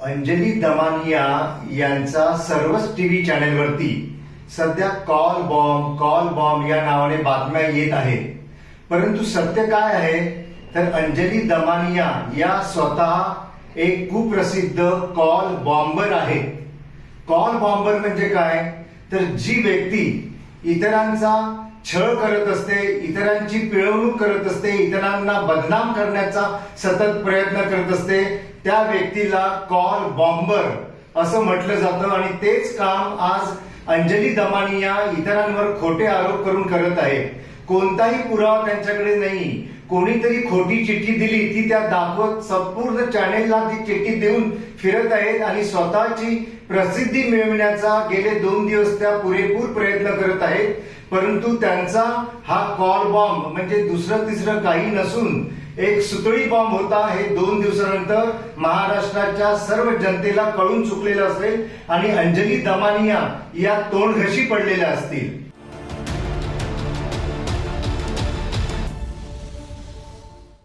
अंजली दमानिया यांचा सर्वच टीव्ही चॅनेलवरती सध्या कॉल बॉम्ब या नावाने बातम्या येत आहेत. परंतु सत्य काय आहे तर अंजली दमानिया या स्वतः एक कुप्रसिद्ध कॉल बॉम्बर आहेत. कॉल बॉम्बर म्हणजे काय तर जी व्यक्ती इतरांचा छळ करत असते, इतरांची पिळवणूक करत असते, इतरांना बदनाम करण्याचा सतत प्रयत्न करत असते, त्या व्यक्तीला कॉल बॉम्बर असं म्हटलं जातं. आणि तेच काम आज अंजली दमानिया इतरांवर खोटे आरोप करून करत आहे. कोणताही पुरावा त्यांच्याकडे नाही. कोणीतरी खोटी चिठ्ठी दिली ती त्या दाखवत संपूर्ण चॅनेलला ती चिठ्ठी देऊन फिरत आहेत आणि स्वतःची प्रसिद्धी मिळवण्याचा गेले 2 दिवस त्या पुरेपूर प्रयत्न करत आहेत. परंतु त्यांचा हा कॉल बॉम्ब म्हणजे दुसरं तिसरं काही नसून एक सुतळी बॉम्ब होता. हे 2 दिवसानंतर महाराष्ट्राच्या सर्व जनतेला कळून चुकलेलं असेल आणि अंजली दमानिया या तोंडघशी पडलेल्या असतील.